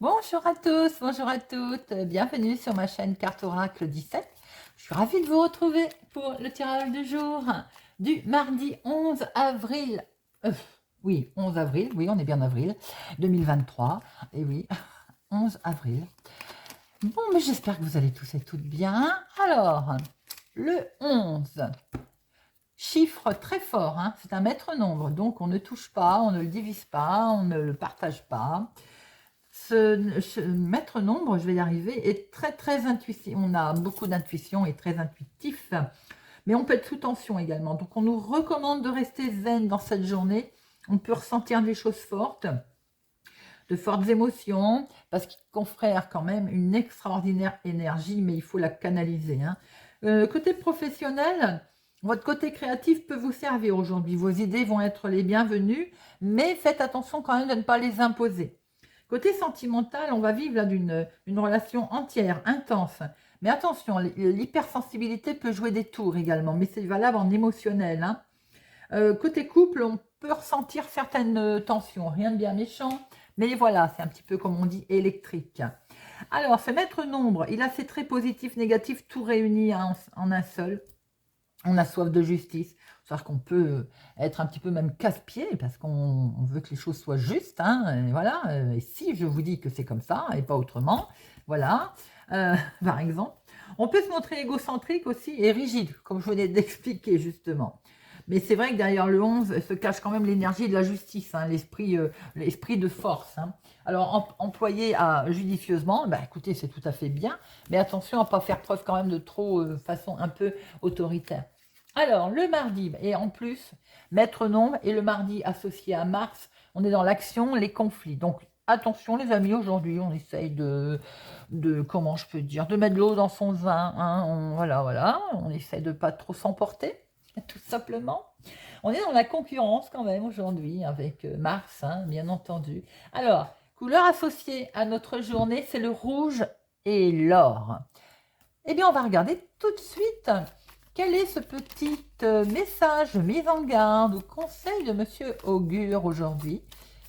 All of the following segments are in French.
Bonjour à tous, bonjour à toutes, bienvenue sur ma chaîne Carte Oracle 17. Je suis ravie de vous retrouver pour le tirage du jour du mardi 11 avril. Oui, 11 avril, oui, on est bien avril 2023. Et oui, 11 avril. Bon, mais j'espère que vous allez tous et toutes bien. Alors, le 11, chiffre très fort, hein, c'est un maître nombre, donc on ne touche pas, on ne le divise pas, on ne le partage pas. Ce maître nombre, je vais y arriver, est très intuitif. On a beaucoup d'intuition et très intuitif, mais on peut être sous tension également. Donc on nous recommande de rester zen dans cette journée. On peut ressentir des choses fortes, de fortes émotions, parce qu'il confère quand même une extraordinaire énergie, mais il faut la canaliser, hein. Côté professionnel, votre côté créatif peut vous servir aujourd'hui. Vos idées vont être les bienvenues, mais faites attention quand même de ne pas les imposer. Côté sentimental, on va vivre là une relation entière, intense. Mais attention, l'hypersensibilité peut jouer des tours également, mais c'est valable en émotionnel, hein. Côté couple, on peut ressentir certaines tensions, rien de bien méchant, mais voilà, c'est un petit peu comme on dit électrique. Alors, ce maître nombre, il a ses traits positifs, négatifs, tout réunis en un seul. On a soif de justice, c'est-à-dire qu'on peut être un petit peu même casse-pied parce qu'on veut que les choses soient justes, hein, et voilà. Et si je vous dis que c'est comme ça et pas autrement, voilà, par exemple. On peut se montrer égocentrique aussi et rigide, comme je venais d'expliquer justement. Mais c'est vrai que derrière le 11 se cache quand même l'énergie de la justice, hein, l'esprit de force, hein. Alors, employé judicieusement, bah, écoutez, c'est tout à fait bien, mais attention à ne pas faire preuve quand même de trop, façon un peu autoritaire. Alors, le mardi, et en plus, maître nombre, et le mardi associé à Mars, on est dans l'action, les conflits. Donc, attention les amis, aujourd'hui, on essaye comment je peux dire, de mettre de l'eau dans son vin, hein, voilà, on essaye de pas trop s'emporter, tout simplement. On est dans la concurrence quand même aujourd'hui, avec Mars, hein, bien entendu. Alors, couleur associée à notre journée, c'est le rouge et l'or. Eh bien, on va regarder tout de suite quel est ce petit message, mise en garde ou conseil de Monsieur Augure aujourd'hui.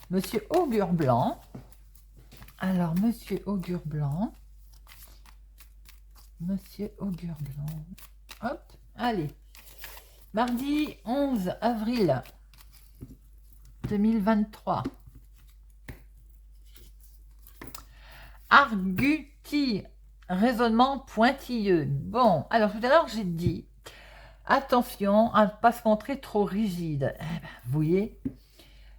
Monsieur Augure Blanc. Alors, Monsieur Augure Blanc. Monsieur Augure Blanc. Hop, allez. Mardi 11 avril 2023. Arguti, raisonnement pointilleux. Bon, alors tout à l'heure j'ai dit, attention à ne pas se montrer trop rigide. Vous voyez,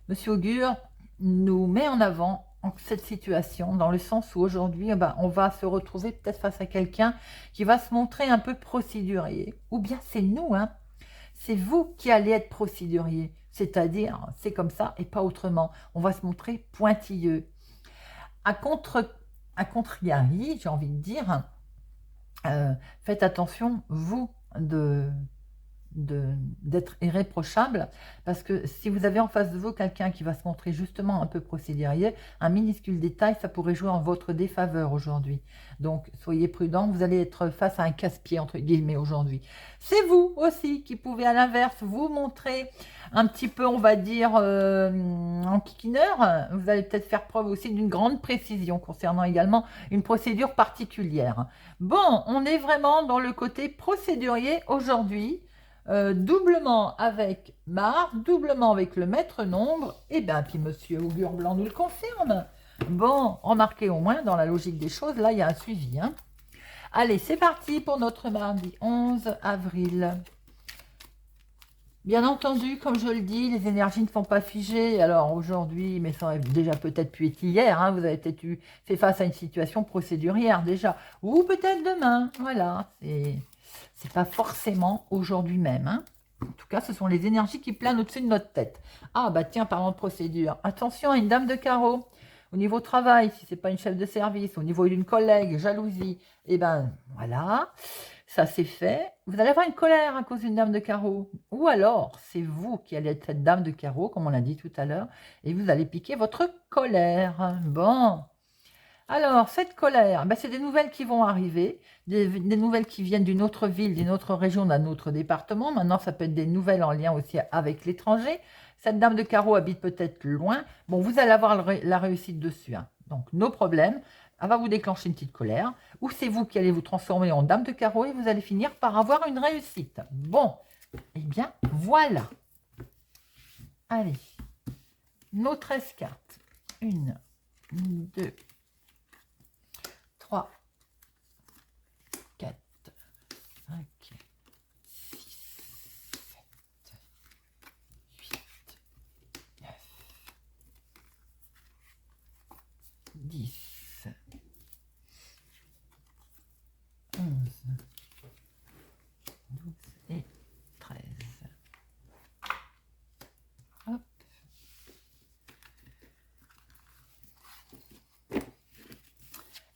Monsieur Augure nous met en avant cette situation, dans le sens où aujourd'hui, on va se retrouver peut-être face à quelqu'un qui va se montrer un peu procédurier. Ou bien c'est nous, hein. C'est vous qui allez être procédurier. C'est-à-dire, c'est comme ça et pas autrement. On va se montrer pointilleux. À contrarié, j'ai envie de dire, faites attention, vous, d'être irréprochable, parce que si vous avez en face de vous quelqu'un qui va se montrer justement un peu procédurier, un minuscule détail, ça pourrait jouer en votre défaveur aujourd'hui. Donc, soyez prudents, vous allez être face à un casse-pied, entre guillemets, aujourd'hui. C'est vous aussi qui pouvez, à l'inverse, vous montrer un petit peu, on va dire, en kikineur. Vous allez peut-être faire preuve aussi d'une grande précision concernant également une procédure particulière. Bon, on est vraiment dans le côté procédurier aujourd'hui. Doublement avec Mars, doublement avec le maître nombre, et bien puis Monsieur Augure Blanc nous le confirme. Bon, remarquez au moins dans la logique des choses, là il y a un suivi, hein. Allez, c'est parti pour notre mardi 11 avril. Bien entendu, comme je le dis, les énergies ne font pas figer. Alors aujourd'hui, mais ça aurait déjà peut-être pu être hier, hein, vous avez peut-être fait face à une situation procédurière déjà, ou peut-être demain, voilà, c'est pas forcément aujourd'hui même, hein. En tout cas, ce sont les énergies qui planent au-dessus de notre tête. Ah bah tiens, parlons de procédure. Attention à une dame de carreau. Au niveau travail, si c'est pas une chef de service, au niveau d'une collègue, jalousie, et ben voilà, ça c'est fait. Vous allez avoir une colère à cause d'une dame de carreau. Ou alors, c'est vous qui allez être cette dame de carreau, comme on l'a dit tout à l'heure, et vous allez piquer votre colère. Bon. Alors, cette colère, c'est des nouvelles qui vont arriver, des nouvelles qui viennent d'une autre ville, d'une autre région, d'un autre département. Maintenant, ça peut être des nouvelles en lien aussi avec l'étranger. Cette dame de carreau habite peut-être loin. Bon, vous allez avoir la réussite dessus, hein. Donc, nos problèmes, elle va vous déclencher une petite colère, ou c'est vous qui allez vous transformer en dame de carreau et vous allez finir par avoir une réussite. Bon, eh bien, voilà. Allez, nos 13 cartes. 1, 2, 3, 4, 5, 6, 7, 8, 9, 10, 11, 12 et 13. Hop.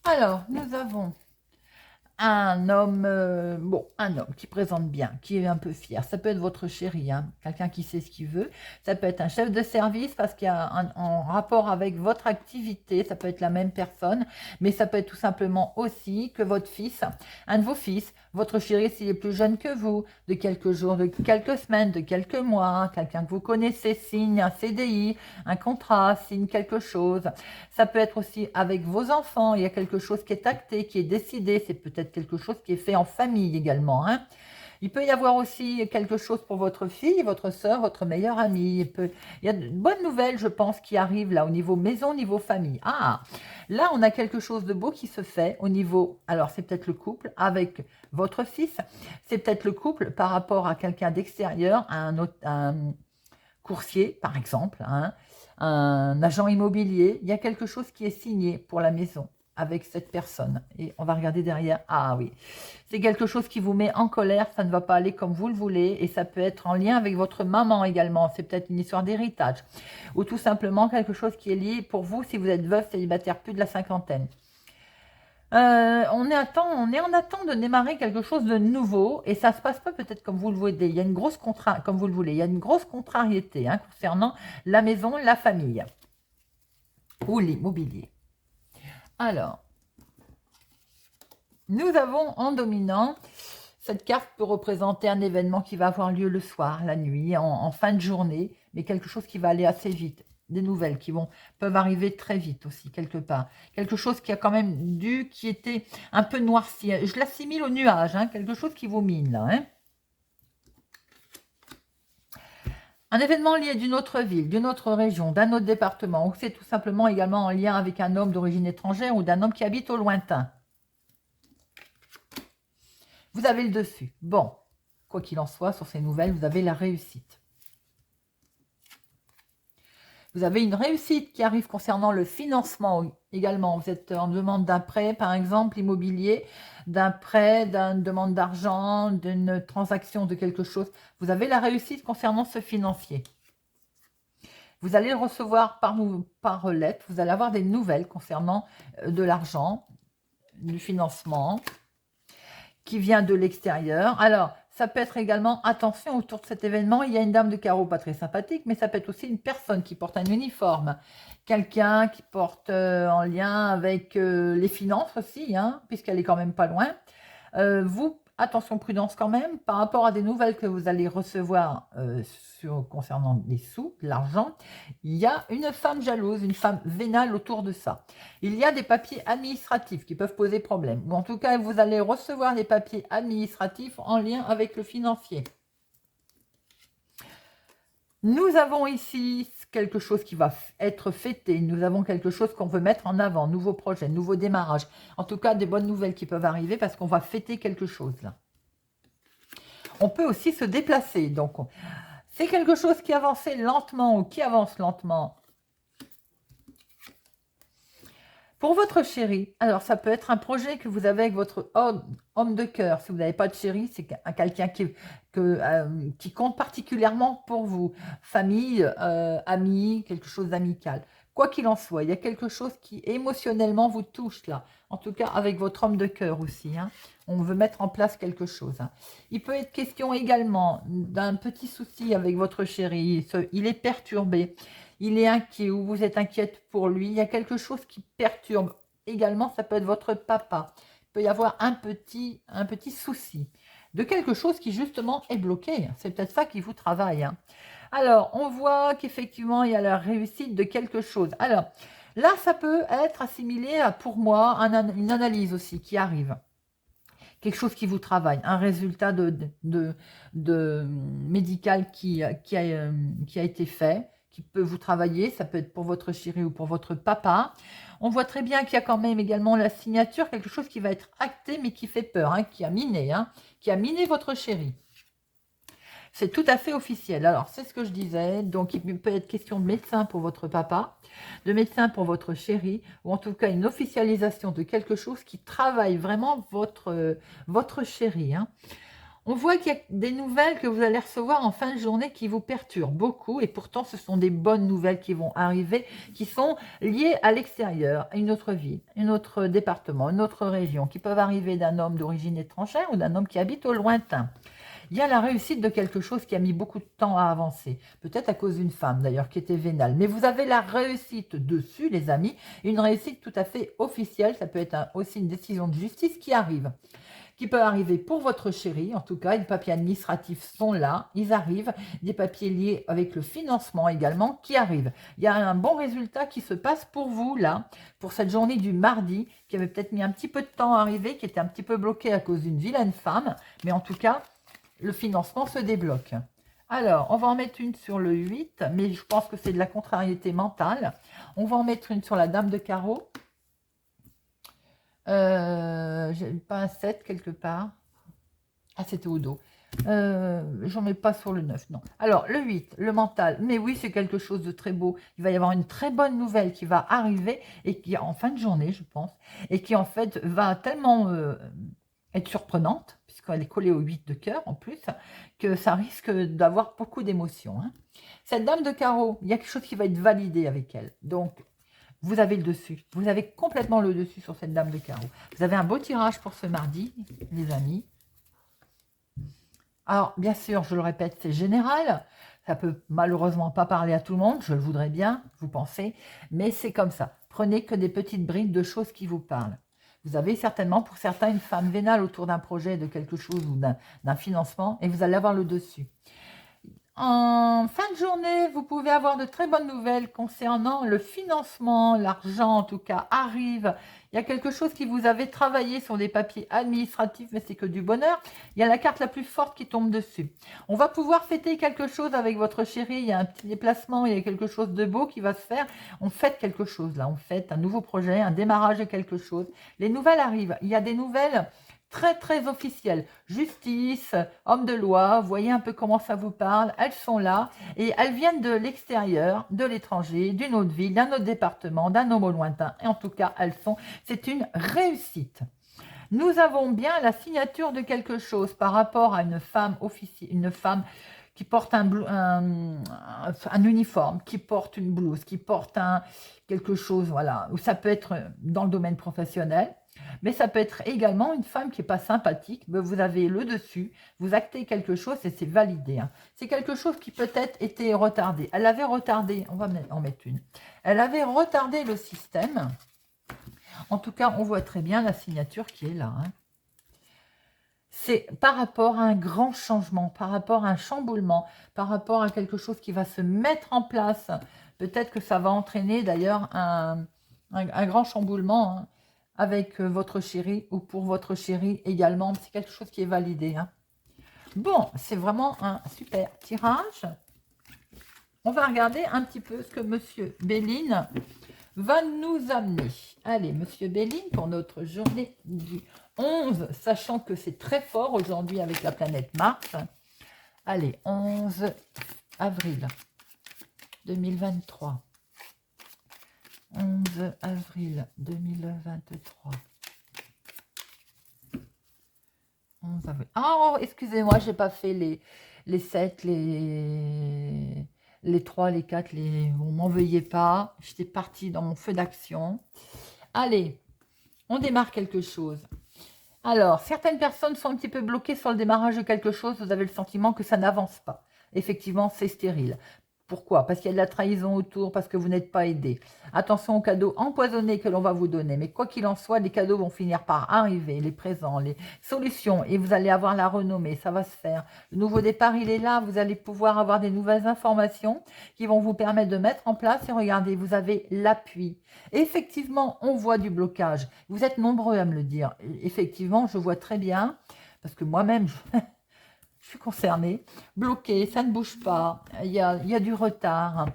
Alors, nous avons un homme, un homme qui présente bien, qui est un peu fier. Ça peut être votre chéri, hein, quelqu'un qui sait ce qu'il veut. Ça peut être un chef de service parce qu'il y a un rapport avec votre activité. Ça peut être la même personne, mais ça peut être tout simplement aussi que votre fils, un de vos fils, votre chéri s'il est plus jeune que vous, de quelques jours, de quelques semaines, de quelques mois, quelqu'un que vous connaissez signe un CDI, un contrat, signe quelque chose. Ça peut être aussi avec vos enfants, il y a quelque chose qui est acté, qui est décidé, c'est peut-être quelque chose qui est fait en famille également. Hein. Il peut y avoir aussi quelque chose pour votre fille, votre soeur, votre meilleure amie. Il y a de bonnes nouvelles, je pense, qui arrivent là au niveau maison, au niveau famille. Ah, là, on a quelque chose de beau qui se fait au niveau, alors c'est peut-être le couple avec votre fils, c'est peut-être le couple par rapport à quelqu'un d'extérieur, un coursier, par exemple, hein, un agent immobilier. Il y a quelque chose qui est signé pour la maison avec cette personne. Et on va regarder derrière. Ah oui, c'est quelque chose qui vous met en colère, ça ne va pas aller comme vous le voulez, et ça peut être en lien avec votre maman également. C'est peut-être une histoire d'héritage, ou tout simplement quelque chose qui est lié pour vous si vous êtes veuf, célibataire, plus de la cinquantaine. On est en attente de démarrer quelque chose de nouveau et ça se passe pas peut-être comme vous le voulez. Il y a une grosse comme vous le voulez. Il y a une grosse contrariété hein, concernant la maison, la famille ou l'immobilier. Alors, nous avons en dominant, cette carte peut représenter un événement qui va avoir lieu le soir, la nuit, en fin de journée, mais quelque chose qui va aller assez vite. Des nouvelles qui peuvent arriver très vite aussi, quelque part. Quelque chose qui a quand même qui était un peu noirci. Je l'assimile au nuage, hein, quelque chose qui vous mine là. Hein. Un événement lié d'une autre ville, d'une autre région, d'un autre département, ou c'est tout simplement également en lien avec un homme d'origine étrangère ou d'un homme qui habite au lointain. Vous avez le dessus. Bon, quoi qu'il en soit, sur ces nouvelles, vous avez la réussite. Vous avez une réussite qui arrive concernant le financement également. Vous êtes en demande d'un prêt, par exemple, immobilier, d'un prêt, d'une demande d'argent, d'une transaction de quelque chose. Vous avez la réussite concernant ce financier. Vous allez le recevoir par lettre. Vous allez avoir des nouvelles concernant de l'argent, du financement qui vient de l'extérieur. Alors, ça peut être également, attention, autour de cet événement, il y a une dame de carreau pas très sympathique, mais ça peut être aussi une personne qui porte un uniforme. Quelqu'un qui porte en lien avec les finances aussi, hein, puisqu'elle est quand même pas loin. Attention, prudence quand même, par rapport à des nouvelles que vous allez recevoir concernant les sous, l'argent, il y a une femme jalouse, une femme vénale autour de ça. Il y a des papiers administratifs qui peuvent poser problème. Ou en tout cas, vous allez recevoir des papiers administratifs en lien avec le financier. Nous avons ici quelque chose qui va être fêté. Nous avons quelque chose qu'on veut mettre en avant. Nouveau projet, nouveau démarrage. En tout cas, des bonnes nouvelles qui peuvent arriver parce qu'on va fêter quelque chose là. On peut aussi se déplacer. Donc, c'est quelque chose qui avance lentement ou qui avance lentement. Pour votre chéri, alors ça peut être un projet que vous avez avec votre homme de cœur. Si vous n'avez pas de chéri, c'est quelqu'un qui compte particulièrement pour vous. Famille, amis, quelque chose d'amical. Quoi qu'il en soit, il y a quelque chose qui émotionnellement vous touche là. En tout cas, avec votre homme de cœur aussi. Hein. On veut mettre en place quelque chose. Hein. Il peut être question également d'un petit souci avec votre chéri. Il est perturbé. Il est inquiet ou vous êtes inquiète pour lui. Il y a quelque chose qui perturbe. Également, ça peut être votre papa. Il peut y avoir un petit souci de quelque chose qui justement est bloqué. C'est peut-être ça qui vous travaille. Hein. Alors, on voit qu'effectivement, il y a la réussite de quelque chose. Alors, Là, ça peut être assimilé à, pour moi, une analyse aussi qui arrive. Quelque chose qui vous travaille, un résultat de médical qui a été fait, qui peut vous travailler, ça peut être pour votre chéri ou pour votre papa. On voit très bien qu'il y a quand même également la signature, quelque chose qui va être acté mais qui fait peur, hein, qui a miné votre chéri. C'est tout à fait officiel. Alors, c'est ce que je disais. Donc, il peut être question de médecin pour votre papa, de médecin pour votre chéri, ou en tout cas une officialisation de quelque chose qui travaille vraiment votre chéri, hein. On voit qu'il y a des nouvelles que vous allez recevoir en fin de journée qui vous perturbent beaucoup, et pourtant ce sont des bonnes nouvelles qui vont arriver, qui sont liées à l'extérieur, à une autre ville, un autre département, une autre région, qui peuvent arriver d'un homme d'origine étrangère ou d'un homme qui habite au lointain. Il y a la réussite de quelque chose qui a mis beaucoup de temps à avancer, peut-être à cause d'une femme d'ailleurs qui était vénale, mais vous avez la réussite dessus, les amis, une réussite tout à fait officielle, ça peut être aussi une décision de justice qui peut arriver pour votre chéri, en tout cas, les papiers administratifs sont là, ils arrivent, des papiers liés avec le financement également qui arrivent. Il y a un bon résultat qui se passe pour vous là, pour cette journée du mardi, qui avait peut-être mis un petit peu de temps à arriver, qui était un petit peu bloqué à cause d'une vilaine femme, mais en tout cas, le financement se débloque. Alors, on va en mettre une sur le 8, mais je pense que c'est de la contrariété mentale. On va en mettre une sur la dame de carreau. J'ai pas un 7 quelque part. Ah, c'était au dos. J'en mets pas sur le 9, non. Alors, le 8, le mental. Mais oui, c'est quelque chose de très beau. Il va y avoir une très bonne nouvelle qui va arriver et qui, en fin de journée, je pense, et qui, en fait, va tellement être surprenante, puisqu'elle est collée au 8 de cœur, en plus, que ça risque d'avoir beaucoup d'émotions, hein. Cette dame de carreau, il y a quelque chose qui va être validé avec elle. Donc, vous avez le dessus. Vous avez complètement le dessus sur cette dame de carreau. Vous avez un beau tirage pour ce mardi, les amis. Alors, bien sûr, je le répète, c'est général. Ça peut malheureusement pas parler à tout le monde. Je le voudrais bien, vous pensez. Mais c'est comme ça. Prenez que des petites brides de choses qui vous parlent. Vous avez certainement pour certains une femme vénale autour d'un projet, de quelque chose ou d'un financement. Et vous allez avoir le dessus. En fin de journée, vous pouvez avoir de très bonnes nouvelles concernant le financement, l'argent en tout cas arrive. Il y a quelque chose qui vous avait travaillé sur des papiers administratifs, mais c'est que du bonheur. Il y a la carte la plus forte qui tombe dessus. On va pouvoir fêter quelque chose avec votre chéri. Il y a un petit déplacement, il y a quelque chose de beau qui va se faire. On fête quelque chose là, on fête un nouveau projet, un démarrage de quelque chose. Les nouvelles arrivent. Il y a des nouvelles très très officielles. Justice, homme de loi, voyez un peu comment ça vous parle. Elles sont là et elles viennent de l'extérieur, de l'étranger, d'une autre ville, d'un autre département, d'un homme au lointain. Et en tout cas, c'est une réussite. Nous avons bien la signature de quelque chose par rapport à une femme officielle, une femme qui porte un uniforme, qui porte une blouse, qui porte quelque chose, voilà, ou ça peut être dans le domaine professionnel. Mais ça peut être également une femme qui n'est pas sympathique, mais vous avez le dessus, vous actez quelque chose et c'est validé, hein. C'est quelque chose qui peut-être était retardé. Elle avait retardé, on va en mettre une. Elle avait retardé le système. En tout cas, on voit très bien la signature qui est là, hein. C'est par rapport à un grand changement, par rapport à un chamboulement, par rapport à quelque chose qui va se mettre en place. Peut-être que ça va entraîner d'ailleurs un grand chamboulement, hein, avec votre chéri ou pour votre chéri également. C'est quelque chose qui est validé, hein. Bon, c'est vraiment un super tirage. On va regarder un petit peu ce que Monsieur Béline va nous amener. Allez, Monsieur Béline, pour notre journée du 11, sachant que c'est très fort aujourd'hui avec la planète Mars. Allez, 11 avril 2023. 11 avril 2023. 11 avril. Oh, excusez-moi, j'ai pas fait les 7, les 3, les 4, Bon, m'en veuillez pas. J'étais partie dans mon feu d'action. Allez, on démarre quelque chose. Alors, certaines personnes sont un petit peu bloquées sur le démarrage de quelque chose. Vous avez le sentiment que ça n'avance pas. Effectivement, c'est stérile. Pourquoi? Parce qu'il y a de la trahison autour, parce que vous n'êtes pas aidé. Attention aux cadeaux empoisonnés que l'on va vous donner. Mais quoi qu'il en soit, les cadeaux vont finir par arriver, les présents, les solutions. Et vous allez avoir la renommée, ça va se faire. Le nouveau départ, il est là. Vous allez pouvoir avoir des nouvelles informations qui vont vous permettre de mettre en place. Et regardez, vous avez l'appui. Effectivement, on voit du blocage. Vous êtes nombreux à me le dire. Effectivement, je vois très bien, parce que moi-même, je suis concernée, bloqué, ça ne bouge pas, il y a du retard.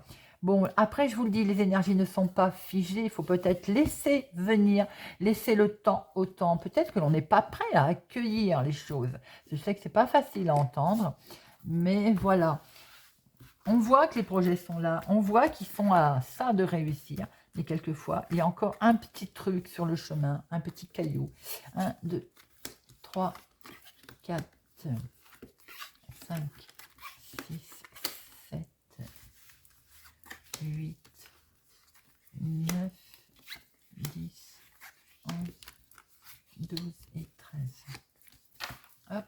Bon, après, je vous le dis, les énergies ne sont pas figées, il faut peut-être laisser venir, laisser le temps au temps. Peut-être que l'on n'est pas prêt à accueillir les choses. Je sais que c'est pas facile à entendre, mais voilà. On voit que les projets sont là, on voit qu'ils sont à ça de réussir, mais quelquefois, il y a encore un petit truc sur le chemin, un petit caillou. 1, 2, 3, 4... 5, 6, 7, 8, 9, 10, 11, 12 et 13. Hop.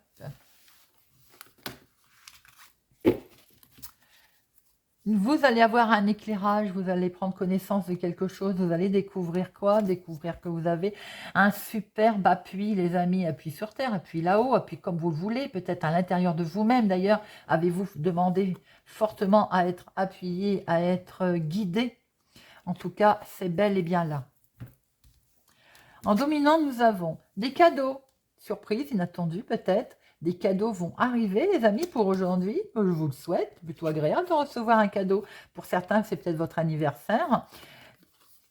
Vous allez avoir un éclairage, vous allez prendre connaissance de quelque chose, vous allez découvrir quoi? Découvrir que vous avez un superbe appui, les amis, appui sur terre, appui là-haut, appui comme vous le voulez, peut-être à l'intérieur de vous-même d'ailleurs. Avez-vous demandé fortement à être appuyé, à être guidé? En tout cas, c'est bel et bien là. En dominant, nous avons des cadeaux, surprise, inattendus peut-être. Des cadeaux vont arriver, les amis, pour aujourd'hui. Je vous le souhaite. Plutôt agréable de recevoir un cadeau. Pour certains, c'est peut-être votre anniversaire.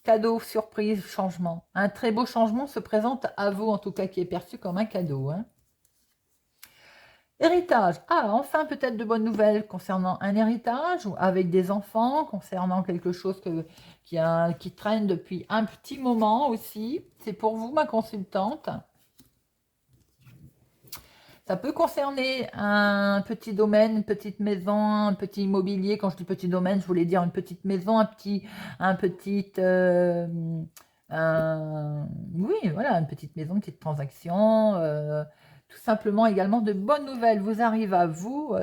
Cadeau, surprise, changement. Un très beau changement se présente à vous, en tout cas, qui est perçu comme un cadeau. Hein. Héritage. Ah, enfin, peut-être de bonnes nouvelles concernant un héritage ou avec des enfants, concernant quelque chose qui traîne depuis un petit moment aussi. C'est pour vous, ma consultante. Ça peut concerner un petit domaine, une petite maison, un petit immobilier. Quand je dis petit domaine, je voulais dire une petite maison, oui, voilà, une petite maison, une petite transaction. Tout simplement également de bonnes nouvelles vous arrivent à vous,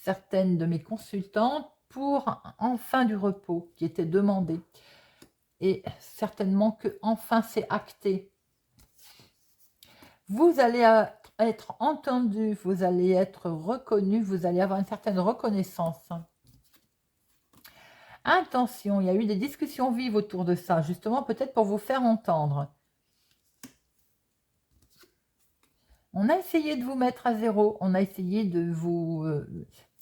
certaines de mes consultantes, pour enfin du repos qui était demandé. Et certainement que enfin c'est acté. Vous allez être entendu, vous allez être reconnu, vous allez avoir une certaine reconnaissance. Intention, il y a eu des discussions vives autour de ça, justement peut-être pour vous faire entendre. On a essayé de vous mettre à zéro, on a essayé de vous...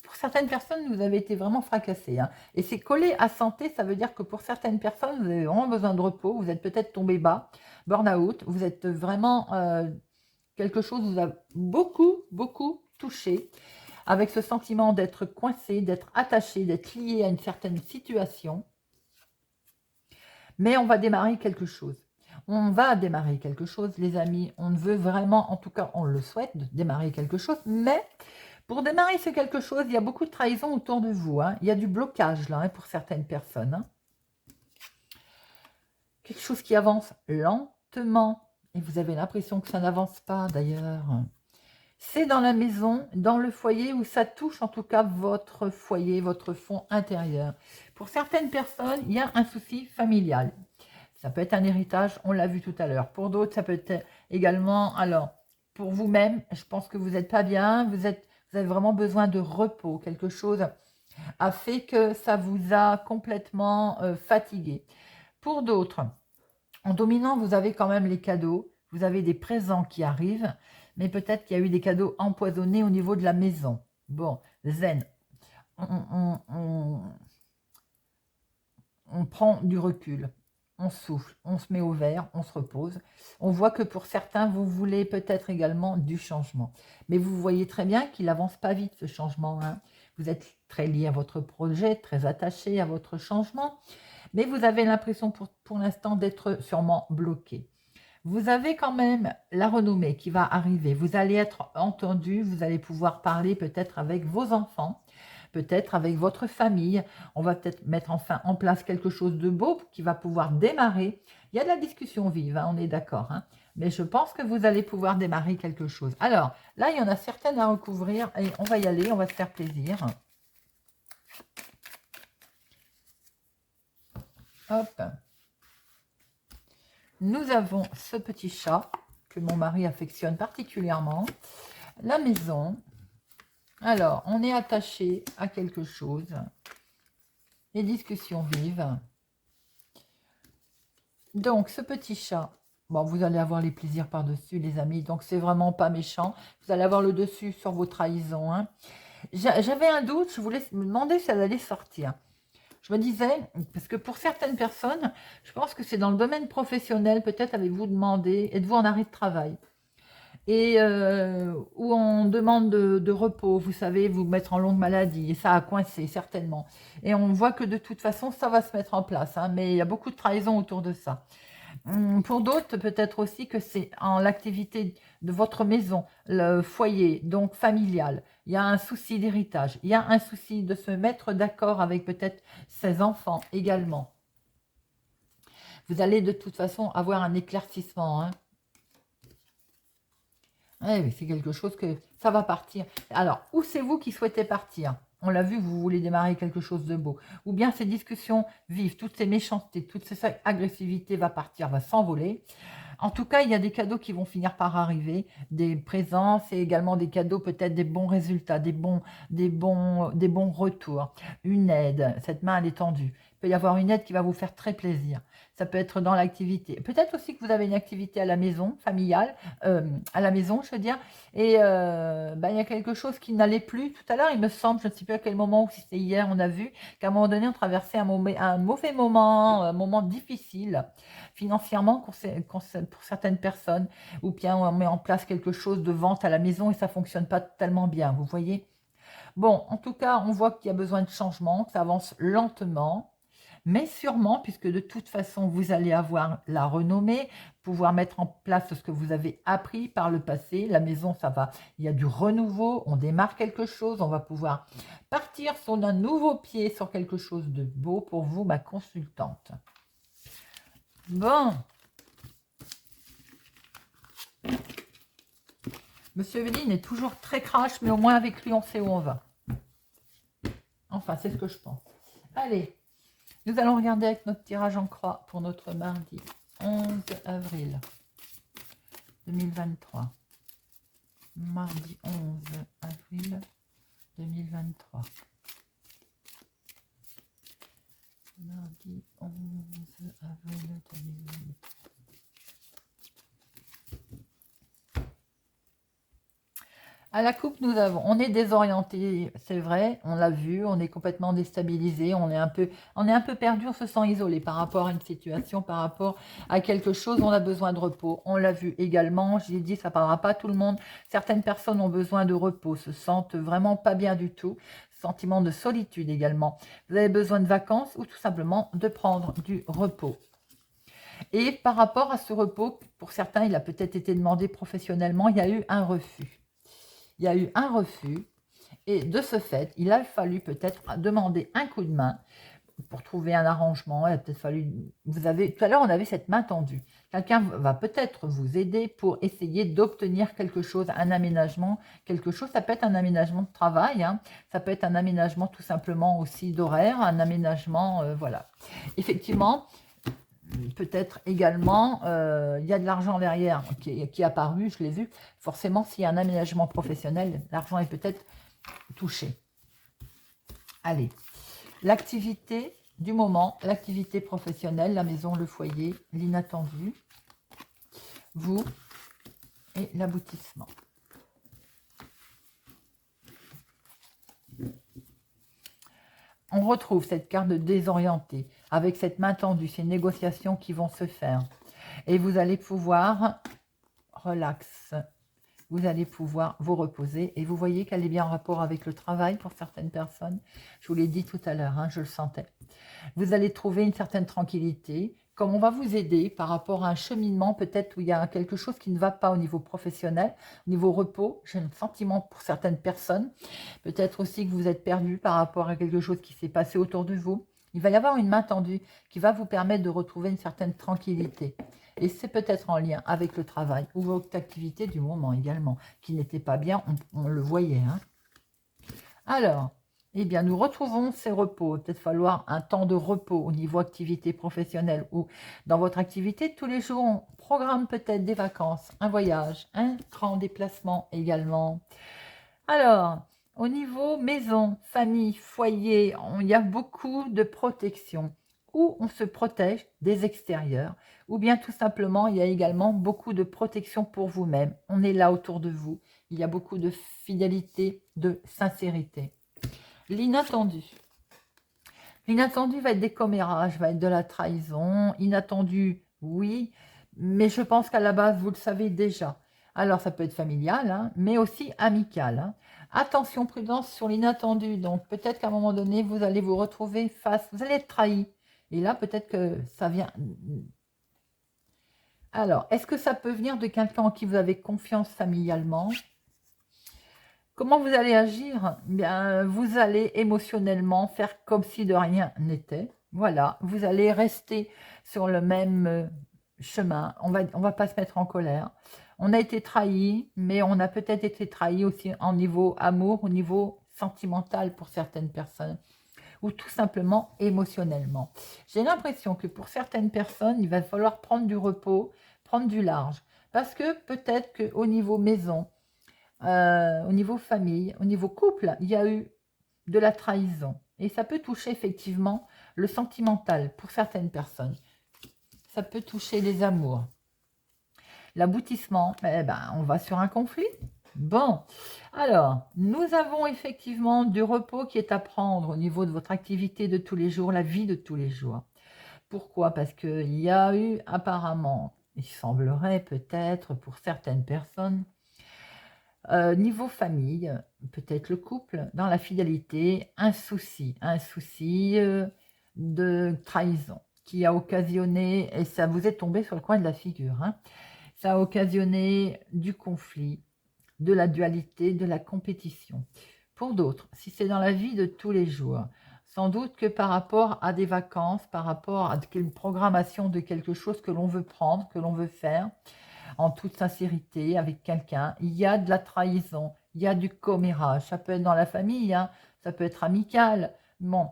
pour certaines personnes, vous avez été vraiment fracassés. Hein. Et c'est collé à santé, ça veut dire que pour certaines personnes, vous avez vraiment besoin de repos, vous êtes peut-être tombé bas, burn-out, vous êtes vraiment... quelque chose vous a beaucoup touché, avec ce sentiment d'être coincé, d'être attaché, d'être lié à une certaine situation. Mais on va démarrer quelque chose. On va démarrer quelque chose, les amis. On veut vraiment, en tout cas, on le souhaite, de démarrer quelque chose. Mais pour démarrer ce quelque chose, il y a beaucoup de trahison autour de vous. Hein. Il y a du blocage là, hein, pour certaines personnes. Hein. Quelque chose qui avance lentement. Et vous avez l'impression que ça n'avance pas d'ailleurs. C'est dans la maison, dans le foyer où ça touche en tout cas votre foyer, votre fond intérieur. Pour certaines personnes, il y a un souci familial. Ça peut être un héritage, on l'a vu tout à l'heure. Pour d'autres, ça peut être également, alors, pour vous-même, je pense que vous n'êtes pas bien, vous avez vraiment besoin de repos. Quelque chose a fait que ça vous a complètement fatigué. Pour d'autres, en dominant, vous avez quand même les cadeaux, vous avez des présents qui arrivent, mais peut-être qu'il y a eu des cadeaux empoisonnés au niveau de la maison. Bon, zen, on prend du recul, on souffle, on se met au vert, on se repose. On voit que pour certains, vous voulez peut-être également du changement. Mais vous voyez très bien qu'il n'avance pas vite, ce changement. Hein. Vous êtes très lié à votre projet, très attaché à votre changement. Mais vous avez l'impression pour l'instant d'être sûrement bloqué. Vous avez quand même la renommée qui va arriver. Vous allez être entendu, vous allez pouvoir parler peut-être avec vos enfants, peut-être avec votre famille. On va peut-être mettre enfin en place quelque chose de beau qui va pouvoir démarrer. Il y a de la discussion vive, hein, on est d'accord. Hein, mais je pense que vous allez pouvoir démarrer quelque chose. Alors, là, il y en a certaines à recouvrir et on va y aller, on va se faire plaisir. Hop. Nous avons ce petit chat que mon mari affectionne particulièrement. La maison. Alors, on est attaché à quelque chose. Les discussions vives. Donc, ce petit chat, bon, vous allez avoir les plaisirs par-dessus, les amis. Donc, c'est vraiment pas méchant. Vous allez avoir le dessus sur vos trahisons. Hein. J'avais un doute, je voulais me demander si ça allait sortir. Je me disais, parce que pour certaines personnes, je pense que c'est dans le domaine professionnel, peut-être avez-vous demandé, êtes-vous en arrêt de travail et où on demande de repos, vous savez, vous mettre en longue maladie, et ça a coincé, certainement. Et on voit que de toute façon, ça va se mettre en place, hein, mais il y a beaucoup de trahison autour de ça. Pour d'autres, peut-être aussi que c'est en l'activité de votre maison, le foyer, donc familial. Il y a un souci d'héritage, il y a un souci de se mettre d'accord avec peut-être ses enfants également. Vous allez de toute façon avoir un éclaircissement, hein. Oui, c'est quelque chose que ça va partir. Alors, ou c'est vous qui souhaitez partir? On l'a vu, vous voulez démarrer quelque chose de beau. Ou bien ces discussions vives, toutes ces méchancetés, toute cette agressivité va partir, va s'envoler. En tout cas, il y a des cadeaux qui vont finir par arriver, des présences et également des cadeaux, peut-être des bons résultats, des bons retours, une aide. Cette main, elle est tendue. Il peut y avoir une aide qui va vous faire très plaisir. Ça peut être dans l'activité. Peut-être aussi que vous avez une activité à la maison, familiale, à la maison, je veux dire, et il y a quelque chose qui n'allait plus. Tout à l'heure, il me semble, je ne sais plus à quel moment, ou si c'était hier, on a vu qu'à un moment donné, on traversait un mauvais moment, un moment difficile financièrement pour certaines personnes, ou bien on met en place quelque chose de vente à la maison et ça fonctionne pas tellement bien, vous voyez. Bon, en tout cas, on voit qu'il y a besoin de changement, que ça avance lentement, mais sûrement, puisque de toute façon, vous allez avoir la renommée, pouvoir mettre en place ce que vous avez appris par le passé. La maison, ça va, il y a du renouveau, on démarre quelque chose, on va pouvoir partir sur un nouveau pied, sur quelque chose de beau pour vous, ma consultante. Bon. Monsieur Evelyne est toujours très crash, mais au moins avec lui, on sait où on va. Enfin, c'est ce que je pense. Allez, nous allons regarder avec notre tirage en croix pour notre mardi 11 avril 2023. Mardi 11 avril 2023. Mardi 11 avril 2023. À la coupe, on est désorienté, c'est vrai, on l'a vu, on est complètement déstabilisé, on est un peu perdu, on se sent isolé par rapport à une situation, par rapport à quelque chose, on a besoin de repos. On l'a vu également, j'ai dit, ça ne parlera pas à tout le monde. Certaines personnes ont besoin de repos, se sentent vraiment pas bien du tout, sentiment de solitude également. Vous avez besoin de vacances ou tout simplement de prendre du repos. Et par rapport à ce repos, pour certains, il a peut-être été demandé professionnellement, il y a eu un refus. Il y a eu un refus et de ce fait, il a fallu peut-être demander un coup de main pour trouver un arrangement. Il a peut-être fallu, tout à l'heure, on avait cette main tendue. Quelqu'un va peut-être vous aider pour essayer d'obtenir quelque chose, un aménagement, quelque chose. Ça peut être un aménagement de travail, hein. Ça peut être un aménagement tout simplement aussi d'horaire, un aménagement, voilà. Effectivement, peut-être également, il y a de l'argent derrière qui est apparu, je l'ai vu. Forcément, s'il y a un aménagement professionnel, l'argent est peut-être touché. Allez, l'activité du moment, l'activité professionnelle, la maison, le foyer, l'inattendu, vous et l'aboutissement. On retrouve cette carte de désorienté avec cette main tendue, ces négociations qui vont se faire. Et vous allez pouvoir, relax, vous allez pouvoir vous reposer. Et vous voyez qu'elle est bien en rapport avec le travail pour certaines personnes. Je vous l'ai dit tout à l'heure, hein, je le sentais. Vous allez trouver une certaine tranquillité. Comme on va vous aider par rapport à un cheminement, peut-être où il y a quelque chose qui ne va pas au niveau professionnel, au niveau repos, j'ai un sentiment pour certaines personnes. Peut-être aussi que vous êtes perdu par rapport à quelque chose qui s'est passé autour de vous. Il va y avoir une main tendue qui va vous permettre de retrouver une certaine tranquillité. Et c'est peut-être en lien avec le travail ou votre activité du moment également, qui n'était pas bien, on le voyait. Hein. Alors, eh bien, nous retrouvons ces repos. Peut-être falloir un temps de repos au niveau activité professionnelle ou dans votre activité de tous les jours. On programme peut-être des vacances, un voyage, un grand déplacement également. Alors, au niveau maison, famille, foyer, il y a beaucoup de protection où on se protège des extérieurs ou bien tout simplement, il y a également beaucoup de protection pour vous-même. On est là autour de vous. Il y a beaucoup de fidélité, de sincérité. L'inattendu. L'inattendu va être des commérages, va être de la trahison. Inattendu, oui, mais je pense qu'à la base, vous le savez déjà. Alors, ça peut être familial, hein, mais aussi amical, hein. Attention, prudence sur l'inattendu. Donc, peut-être qu'à un moment donné, vous allez vous retrouver face, vous allez être trahi. Et là, peut-être que ça vient. Alors, est-ce que ça peut venir de quelqu'un en qui vous avez confiance familialement? Comment vous allez agir? Bien, vous allez émotionnellement faire comme si de rien n'était. Voilà, vous allez rester sur le même chemin. On va pas se mettre en colère. On a été trahi, mais on a peut-être été trahi aussi en niveau amour, au niveau sentimental pour certaines personnes, ou tout simplement émotionnellement. J'ai l'impression que pour certaines personnes, il va falloir prendre du repos, prendre du large, parce que peut-être qu'au niveau maison, au niveau famille, au niveau couple, il y a eu de la trahison. Et ça peut toucher effectivement le sentimental pour certaines personnes. Ça peut toucher les amours. L'aboutissement, eh ben, on va sur un conflit. Bon, alors, nous avons effectivement du repos qui est à prendre au niveau de votre activité de tous les jours, la vie de tous les jours. Pourquoi? Parce qu'il y a eu apparemment, il semblerait peut-être pour certaines personnes, niveau famille, peut-être le couple, dans la fidélité, un souci de trahison qui a occasionné, et ça vous est tombé sur le coin de la figure, hein, ça a occasionné du conflit, de la dualité, de la compétition. Pour d'autres, si c'est dans la vie de tous les jours, sans doute que par rapport à des vacances, par rapport à une programmation de quelque chose que l'on veut prendre, que l'on veut faire, en toute sincérité avec quelqu'un, il y a de la trahison, il y a du commérage. Ça peut être dans la famille, hein, ça peut être amical. Bon,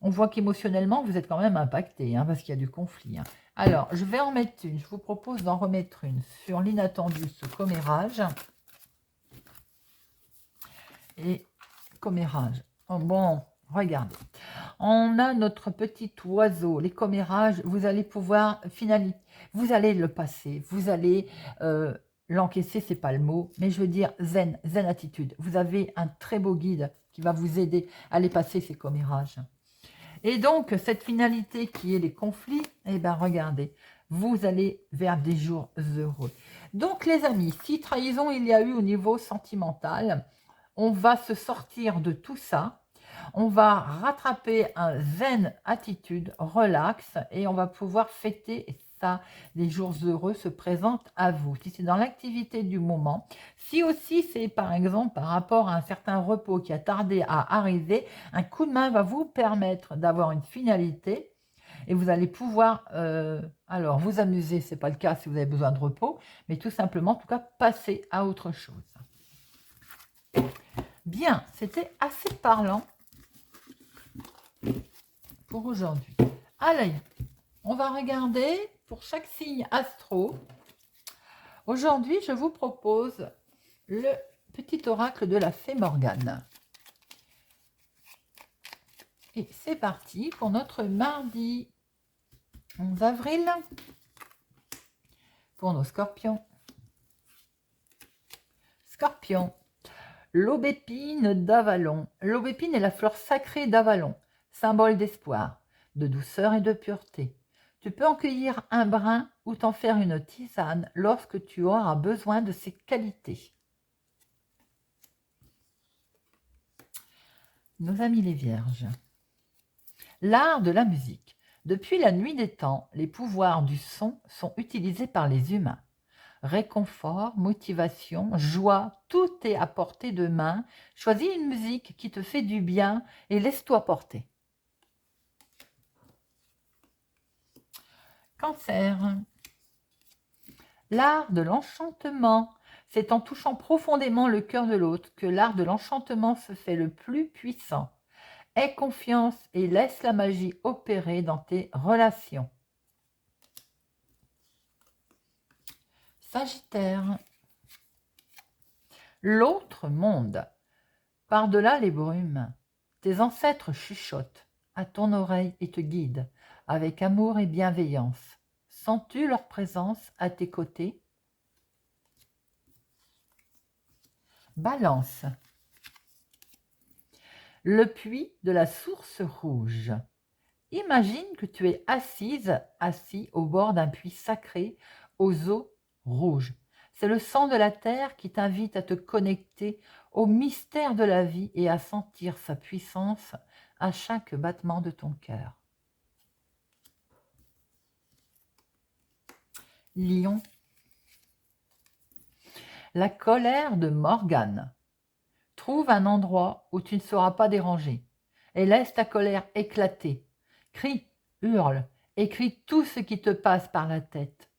on voit qu'émotionnellement, vous êtes quand même impacté, hein, parce qu'il y a du conflit, hein. Alors, je vais en mettre une. Je vous propose d'en remettre une sur l'inattendu, ce commérage. Et commérage. Oh, bon, regardez. On a notre petit oiseau, les commérages, vous allez pouvoir finaliser, vous allez le passer, vous allez l'encaisser, c'est pas le mot, mais je veux dire zen, zen attitude. Vous avez un très beau guide qui va vous aider à les passer ces commérages. Et donc, cette finalité qui est les conflits, eh bien, regardez, vous allez vers des jours heureux. Donc, les amis, si trahison il y a eu au niveau sentimental, on va se sortir de tout ça. On va rattraper un zen attitude, relax, et on va pouvoir fêter ça. Les jours heureux se présentent à vous. Si c'est dans l'activité du moment, si aussi c'est par exemple par rapport à un certain repos qui a tardé à arriver, un coup de main va vous permettre d'avoir une finalité et vous allez pouvoir alors vous amuser, c'est pas le cas si vous avez besoin de repos, mais tout simplement en tout cas passer à autre chose. Bien, c'était assez parlant pour aujourd'hui. Allez, on va regarder pour chaque signe astro. Aujourd'hui, je vous propose le petit oracle de la fée Morgane. Et c'est parti pour notre mardi 11 avril pour nos scorpions. Scorpion, l'aubépine d'Avalon. L'aubépine est la fleur sacrée d'Avalon, symbole d'espoir, de douceur et de pureté. Tu peux en cueillir un brin ou t'en faire une tisane lorsque tu auras besoin de ces qualités. Nos amis les vierges. L'art de la musique. Depuis la nuit des temps, les pouvoirs du son sont utilisés par les humains. Réconfort, motivation, joie, tout est à portée de main. Choisis une musique qui te fait du bien et laisse-toi porter. Cancer. L'art de l'enchantement. C'est en touchant profondément le cœur de l'autre que l'art de l'enchantement se fait le plus puissant. Aie confiance et laisse la magie opérer dans tes relations. Sagittaire. L'autre monde. Par-delà les brumes, tes ancêtres chuchotent à ton oreille et te guident avec amour et bienveillance. Sens-tu leur présence à tes côtés? Balance. Le puits de la source rouge. Imagine que tu es assis au bord d'un puits sacré aux eaux rouges. C'est le sang de la terre qui t'invite à te connecter au mystère de la vie et à sentir sa puissance à chaque battement de ton cœur. Lion. La colère de Morgane. Trouve un endroit où tu ne seras pas dérangé et laisse ta colère éclater. Crie, hurle, écris tout ce qui te passe par la tête.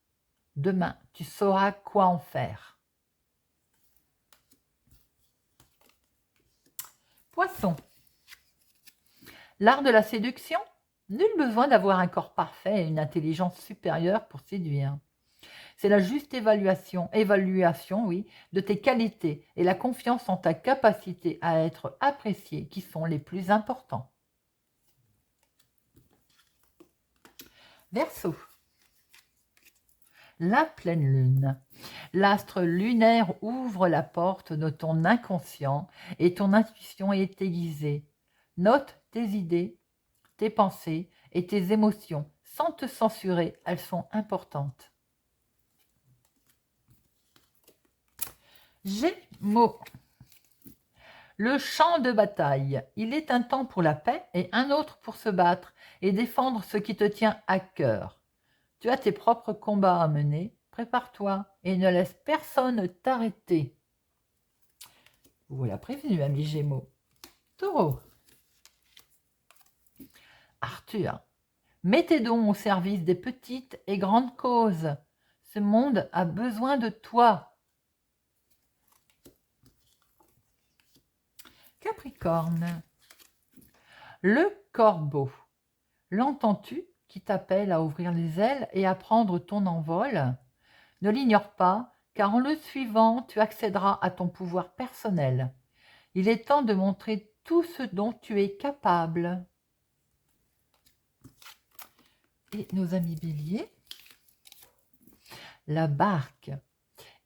Demain, tu sauras quoi en faire. Poisson. L'art de la séduction. Nul besoin d'avoir un corps parfait et une intelligence supérieure pour séduire. C'est la juste évaluation, oui, de tes qualités et la confiance en ta capacité à être apprécié qui sont les plus importants. Verseau. La pleine lune. L'astre lunaire ouvre la porte de ton inconscient et ton intuition est aiguisée. Note tes idées, tes pensées et tes émotions sans te censurer, elles sont importantes. Gémeaux. Le champ de bataille. Il est un temps pour la paix et un autre pour se battre et défendre ce qui te tient à cœur. Tu as tes propres combats à mener. Prépare-toi et ne laisse personne t'arrêter. Voilà prévenu, ami Gémeaux. Taureau. Arthur. Mets tes dons au service des petites et grandes causes. Ce monde a besoin de toi. Capricorne. Le corbeau. L'entends-tu qui t'appelle à ouvrir les ailes et à prendre ton envol? Ne l'ignore pas, car en le suivant, tu accéderas à ton pouvoir personnel. Il est temps de montrer tout ce dont tu es capable. Et nos amis béliers. La barque.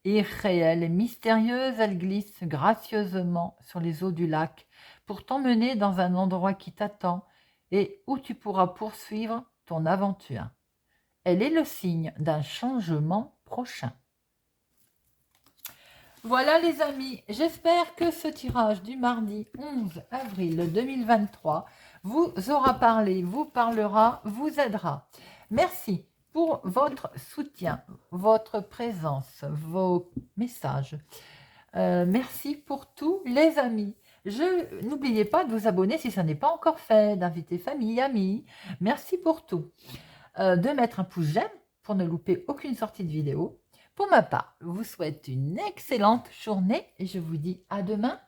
Irréelle et mystérieuse, elle glisse gracieusement sur les eaux du lac pour t'emmener dans un endroit qui t'attend et où tu pourras poursuivre ton aventure. Elle est le signe d'un changement prochain. Voilà les amis, j'espère que ce tirage du mardi 11 avril 2023 vous aura parlé, vous parlera, vous aidera. Merci pour votre soutien, votre présence, vos messages. Merci pour tout les amis. N'oubliez pas de vous abonner si ça n'est pas encore fait, d'inviter famille, amis. Merci pour tout. De mettre un pouce j'aime pour ne louper aucune sortie de vidéo. Pour ma part, je vous souhaite une excellente journée et je vous dis à demain.